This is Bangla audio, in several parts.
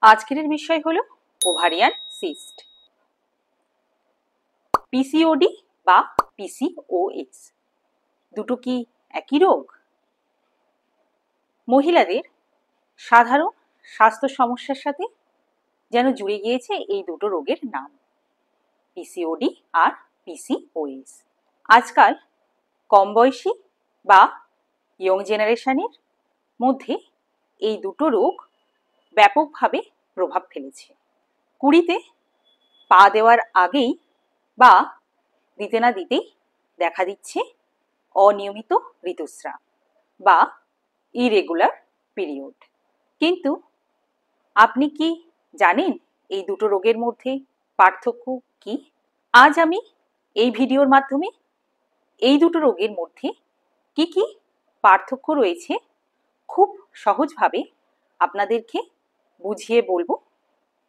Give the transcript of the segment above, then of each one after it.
আজকের বিষয় হলো ওভারিয়ান সিস্ট, পিসিওডি বা পিসিওএস। দুটো কি একই রোগ? মহিলাদের সাধারণ স্বাস্থ্য সমস্যার সাথে যেন জুড়ে গিয়েছে এই দুটো রোগের নাম, পিসিওডি আর পিসিওএস। আজকাল কম বয়সী বা ইয়ং জেনারেশনের মধ্যে এই দুটো রোগ ব্যাপকভাবে প্রভাব ফেলেছে। 20-তে পা দেওয়ার আগেই বা দিতে না দিতেই দেখা দিচ্ছে অনিয়মিত ঋতুস্রাব বা ইরেগুলার পিরিয়ড। কিন্তু আপনি কি জানেন এই দুটো রোগের মধ্যে পার্থক্য কি? আজ আমি এই ভিডিওর মাধ্যমে এই দুটো রোগের মধ্যে কি কি পার্থক্য রয়েছে খুব সহজভাবে আপনাদেরকে বুঝিয়ে বলবো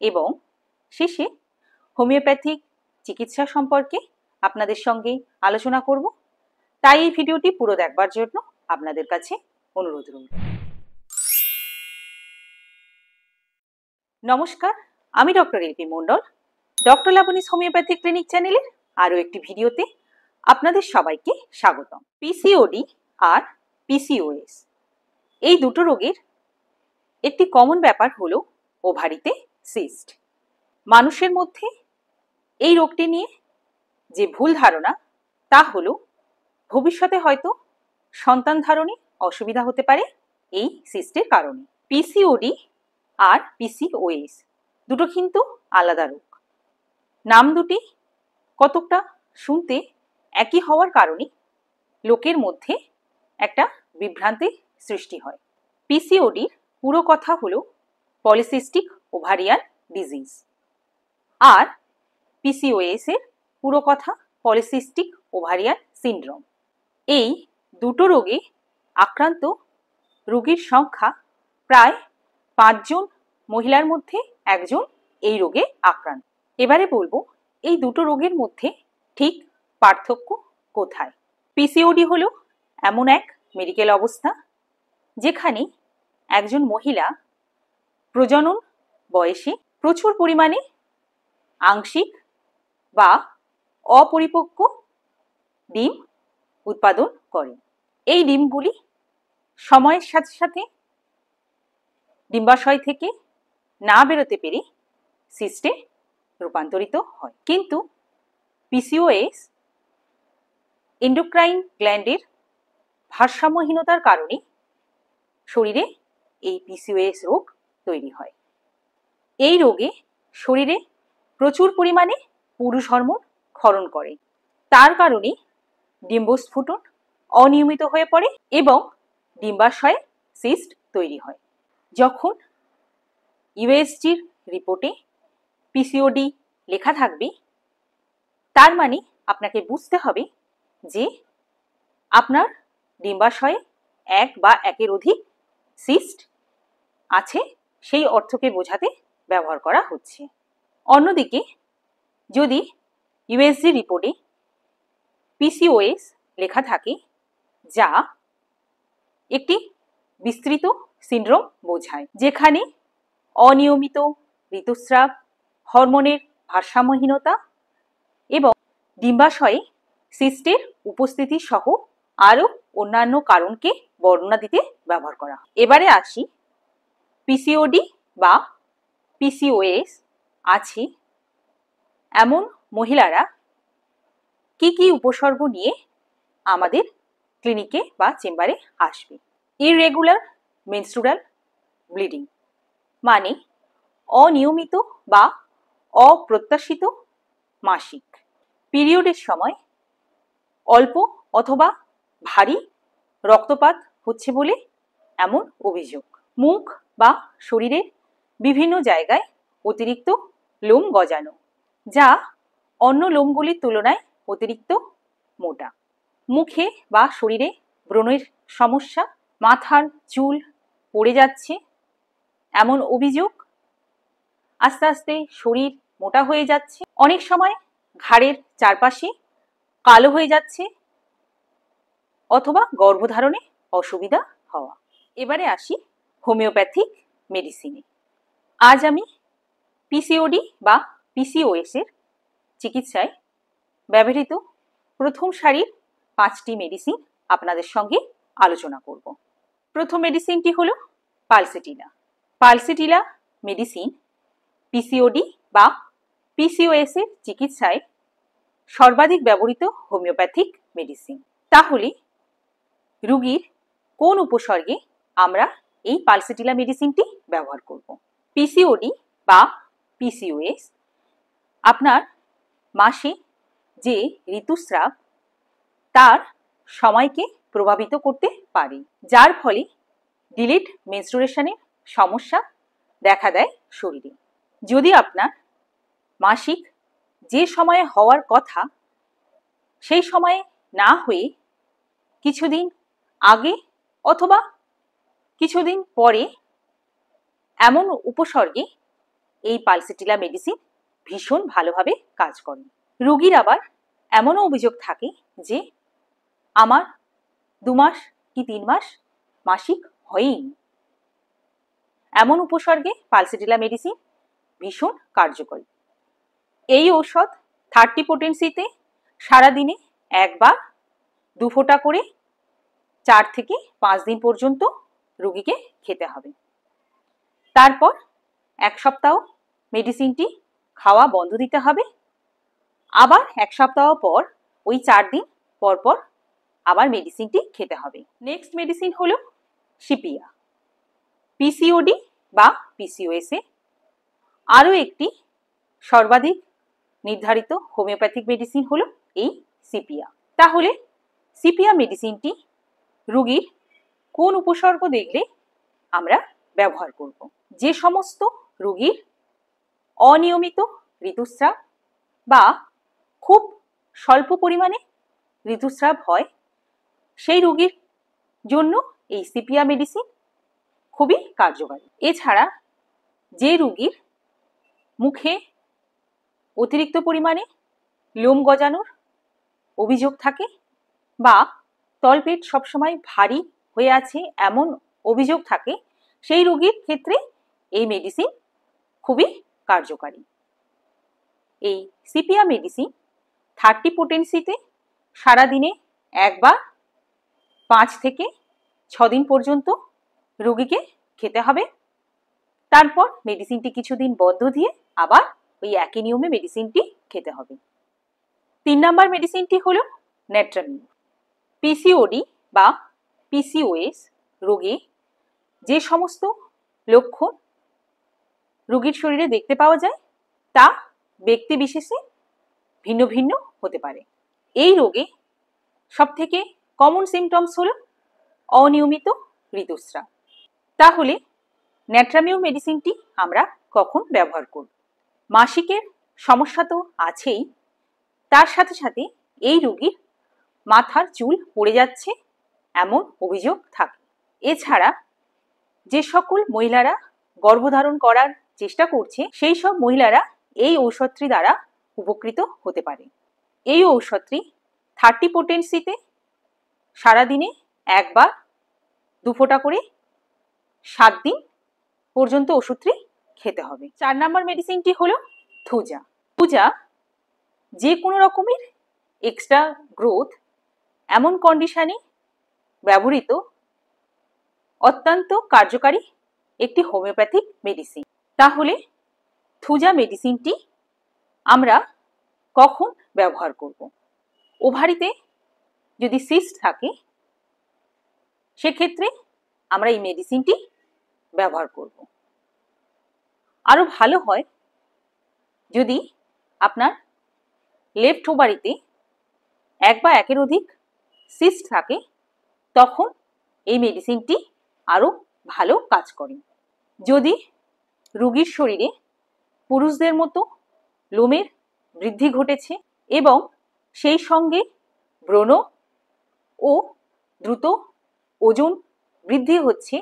এবং শেষে হোমিওপ্যাথিক চিকিৎসা সম্পর্কে আপনাদের সঙ্গে আলোচনা করব। তাই এই ভিডিওটি পুরো দেখবার জন্য আপনাদের কাছে অনুরোধ রইল। নমস্কার, আমি ডক্টর এলপি মণ্ডল, ডক্টর লাবণীস হোমিওপ্যাথিক ক্লিনিক চ্যানেলের আরও একটি ভিডিওতে আপনাদের সবাইকে স্বাগতম। পিসিওডি আর পিসিওএস এই দুটো রোগের একটি কমন ব্যাপার হলো ওভারিতে সিস্ট। মানুষের মধ্যে এই রোগটি নিয়ে যে ভুল ধারণা তা হলো ভবিষ্যতে হয়তো সন্তান ধারণে অসুবিধা হতে পারে এই সিস্টের কারণে। পিসিওডি আর পিসিওএস দুটো কিন্তু আলাদা রোগ। নাম দুটি কতকটা শুনতে একই হওয়ার কারণে লোকের মধ্যে একটা বিভ্রান্তির সৃষ্টি হয়। পিসিওডির পুরো কথা হলো পলিসিস্টিক ওভারিয়ান ডিজিজ আর পিসিওএস এর পুরো কথা পলিসিস্টিক ওভারিয়ান সিনড্রোম। এই দুটো রোগে আক্রান্ত রোগীর সংখ্যা প্রায় 5 জন মহিলার মধ্যে একজন এই রোগে আক্রান্ত। এবারে বলবো এই দুটো রোগের মধ্যে ঠিক পার্থক্য কোথায়। পিসিওডি হলো এমন এক মেডিকেল অবস্থা যেখানে একজন মহিলা প্রজনন বয়সে প্রচুর পরিমাণে আংশিক বা অপরিপক্ক ডিম উৎপাদন করেন। এই ডিমগুলি সময়ের সাথে সাথে ডিম্বাশয় থেকে না বেরোতে পেরে সিস্টে রূপান্তরিত হয়। কিন্তু পিসিওএস এন্ডোক্রাইন গ্ল্যান্ডের ভারসাম্যহীনতার কারণে শরীরে এই পিসিওএস রোগ তৈরি হয়। এই রোগে শরীরে প্রচুর পরিমাণে পুরুষ হরমোন ক্ষরণ করে, তার কারণে ডিম্বস্ফুটন অনিয়মিত হয়ে পড়ে এবং ডিম্বাশয়ে সিস্ট তৈরি হয়। যখন ইউএসজির রিপোর্টে পিসিওডি লেখা থাকবে তার মানে আপনাকে বুঝতে হবে যে আপনার ডিম্বাশয়ে এক বা একের অধিক সিস্ট আছে, সেই অর্থকে বোঝাতে ব্যবহার করা হচ্ছে। অন্যদিকে যদি ইউএসজি রিপোর্টে পিসিওএস লেখা থাকে যা একটি বিস্তৃত সিনড্রোম বোঝায়, যেখানে অনিয়মিত ঋতুস্রাব, হরমোনের ভারসাম্যহীনতা এবং ডিম্বাশয়ে সিস্টের উপস্থিতি সহ আরও অন্যান্য কারণকে বর্ণনা দিতে ব্যবহার করা হয়। এবারে আসি পিসিওডি বা পিসিওএস আছে এমন মহিলারা কি কি উপসর্গ নিয়ে আমাদের ক্লিনিকে বা চেম্বারে আসবে। ইররেগুলার মেনস্ট্রুয়াল ব্লিডিং মানে অনিয়মিত বা অপ্রত্যাশিত মাসিক। পিরিয়ডের সময় অল্প অথবা ভারী রক্তপাত হচ্ছে বলে এমন অভিযোগ। মুখ বা শরীরের বিভিন্ন জায়গায় অতিরিক্ত লোম গজানো, যা অন্য লোমগুলির তুলনায় অতিরিক্ত মোটা। মুখে বা শরীরে ব্রণের সমস্যা, মাথার চুল পড়ে যাচ্ছে এমন অভিযোগ। আস্তে আস্তে শরীর মোটা হয়ে যাচ্ছে, অনেক সময় ঘাড়ের চারপাশে কালো হয়ে যাচ্ছে অথবা গর্ভধারণে অসুবিধা হওয়া। এবারে আসি হোমিওপ্যাথিক মেডিসিনে। আজ আমি পিসিওডি বা পিসিওএস এর চিকিৎসায় ব্যবহৃত প্রথম সারির 5টি মেডিসিন আপনাদের সঙ্গে আলোচনা করব। প্রথম মেডিসিনটি হলো পালসেটিলা। পালসেটিলা মেডিসিন পিসিওডি বা পিসিওএস এর চিকিৎসায় সর্বাধিক ব্যবহৃত হোমিওপ্যাথিক মেডিসিন। তাহলে রোগীর কোন উপসর্গে আমরা এই পালসেটিলা মেডিসিনটি ব্যবহার করব? পিসিওডি বা পিসিওএস আপনার মাসে যে ঋতুস্রাব তার সময়কে প্রভাবিত করতে পারে, যার ফলে ডিলেড মেনস্ট্রুয়েশনের সমস্যা দেখা দেয় শরীরে। যদি আপনার মাসিক যে সময়ে হওয়ার কথা সেই সময়ে না হয়ে কিছুদিন আগে অথবা কিছুদিন পরে এমন উপসর্গে এই পালসেটিলা মেডিসিন ভীষণ ভালোভাবে কাজ করে। রোগীর আবার এমনও অভিযোগ থাকে যে আমার 2 মাস কি 3 মাস মাসিক হয়নি। এমন উপসর্গে পালসেটিলা মেডিসিন ভীষণ কার্যকরী। এই ঔষধ 30 পোটেন্সিতে সারাদিনে একবার 2 ফোঁটা করে 4 থেকে 5 দিন পর্যন্ত রোগীকে খেতে হবে। তারপর 1 সপ্তাহ মেডিসিনটি খাওয়া বন্ধ দিতে হবে। আবার 1 সপ্তাহ পর ওই 4 দিন পর পর আবার মেডিসিনটি খেতে হবে। নেক্সট মেডিসিন হলো সিপিয়া। পিসিওডি বা পিসিওএস এ আরও একটি সর্বাধিক নির্ধারিত হোমিওপ্যাথিক মেডিসিন হলো এই সিপিয়া। তাহলে সিপিয়া মেডিসিনটি রোগীর কোন উপসর্গ দেখলে আমরা ব্যবহার করব? যে সমস্ত রোগীর অনিয়মিত ঋতুস্রাব বা খুব স্বল্প পরিমাণে ঋতুস্রাব হয় সেই রোগীর জন্য এই সিপিয়া মেডিসিন খুবই কার্যকারী। এছাড়া যে রোগীর মুখে অতিরিক্ত পরিমাণে লোম গজানোর অভিযোগ থাকে বা তলপেট সবসময় ভারী হয়ে আছে এমন অভিযোগ থাকে সেই রোগীর ক্ষেত্রে এই মেডিসিন খুবই কার্যকারী। এই সিপিয়া মেডিসিন 30 পোটেন্সিতে সারাদিনে একবার 5 থেকে 6 দিন পর্যন্ত রোগীকে খেতে হবে। তারপর মেডিসিনটি কিছুদিন বন্ধ দিয়ে আবার ওই একই নিয়মে মেডিসিনটি খেতে হবে। 3 নম্বর মেডিসিনটি হলো নেট্রামিউর। পিসিওডি বা পিসিওএস রোগে যে সমস্ত লক্ষণ রোগীর শরীরে দেখতে পাওয়া যায় তা ব্যক্তি বিশেষে ভিন্ন ভিন্ন হতে পারে। এই রোগে সবথেকে কমন সিমটমস হলো অনিয়মিত ঋতুস্রাব। তাহলে নেট্রামিউর মেডিসিনটি আমরা কখন ব্যবহার করব? মাসিকের সমস্যা তো আছেই, তার সাথে সাথে এই রোগীর মাথার চুল পড়ে যাচ্ছে এমন অভিযোগ থাকে। এছাড়া যে সকল মহিলারা গর্ভধারণ করার চেষ্টা করছে সেই সব মহিলারা এই ঔষধটি দ্বারা উপকৃত হতে পারে। এই ঔষধটি 30 পোটেন্সিতে সারাদিনে একবার 2 ফোঁটা করে 7 দিন পর্যন্ত ওষুধটি খেতে হবে। 4 নম্বর মেডিসিনটি হলো থুজা। থুজা যে কোনো রকমের এক্সট্রা গ্রোথ এমন কন্ডিশনে ব্যবহৃত অত্যন্ত কার্যকারী একটি হোমিওপ্যাথিক মেডিসিন। তাহলে থুজা মেডিসিনটি আমরা কখন ব্যবহার করব? ওভারিতে যদি সিস্ট থাকে সেক্ষেত্রে আমরা এই মেডিসিনটি ব্যবহার করব। আরও ভালো হয় যদি আপনার লেফট ওভারিতে 1 বা 1-এর অধিক সিস্ট থাকে তখন এই মেডিসিনটি আরও ভালো কাজ করে। যদি রোগীর শরীরে পুরুষদের মতো লোমের বৃদ্ধি ঘটেছে এবং সেই সঙ্গে ব্রণ ও দ্রুত ওজন বৃদ্ধি হচ্ছে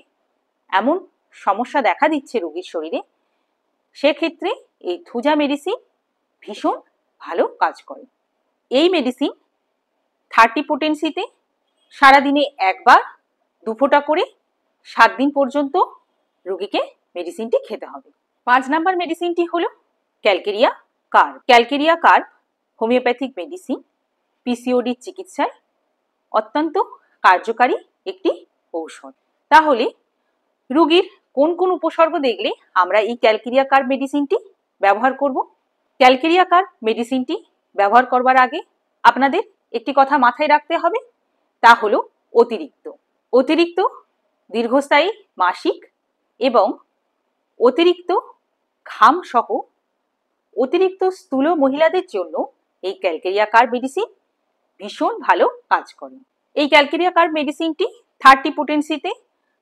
এমন সমস্যা দেখা দিচ্ছে রোগীর শরীরে, সেক্ষেত্রে এই থুজা মেডিসিন ভীষণ ভালো কাজ করে। এই মেডিসিন 30 পোটেন্সিতে সারাদিনে একবার 2 ফোঁটা করে 7 দিন পর্যন্ত রোগীকে মেডিসিনটি খেতে হবে। 5 নাম্বার মেডিসিনটি হলো calcarea carb. Calcarea carb homeopathic medicine পিসিওডির চিকিৎসায় অত্যন্ত কার্যকারী একটি ঔষধ। তাহলে রোগীর কোন কোন উপসর্গ দেখলে আমরা এই ক্যালকেরিয়া কার্ভ মেডিসিনটি ব্যবহার করব? ক্যালকেরিয়া কার্ভ মেডিসিনটি ব্যবহার করবার আগে আপনাদের একটি কথা মাথায় রাখতে হবে, তা হলো অতিরিক্ত দীর্ঘস্থায়ী মাসিক এবং অতিরিক্ত ঘাম সহ অতিরিক্ত স্থূল মহিলাদের জন্য এই ক্যালকেরিয়া কার্ভ মেডিসিন ভীষণ ভালো কাজ করে। এই ক্যালকেরিয়া কার্ভ মেডিসিনটি 30 পোটেন্সিতে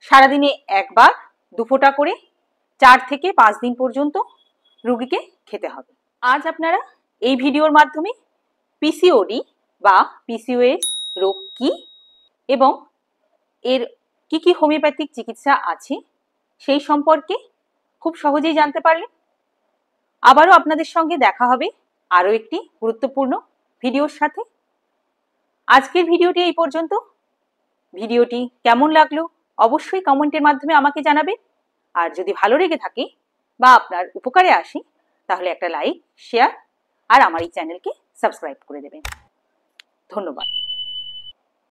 সারাদিনে একবার 2 ফোঁটা করে 4 থেকে 5 দিন পর্যন্ত রোগীকে খেতে হবে। আজ আপনারা এই ভিডিওর মাধ্যমে পিসিওডি বা পিসিওএস রোগ কি এবং এর কি হোমিওপ্যাথিক চিকিৎসা আছে সেই সম্পর্কে খুব সহজেই জানতে পারলেন। আবারও আপনাদের সঙ্গে দেখা হবে আরও একটি গুরুত্বপূর্ণ ভিডিওর সাথে। আজকের ভিডিওটি এই পর্যন্ত। ভিডিওটি কেমন লাগলো অবশ্যই কমেন্টের মাধ্যমে আমাকে জানাবেন। আর যদি ভালো লেগে থাকে বা আপনার উপকারে আসে তাহলে একটা লাইক, শেয়ার আর আমার এই চ্যানেলকে সাবস্ক্রাইব করে দেবেন। ধন্যবাদ।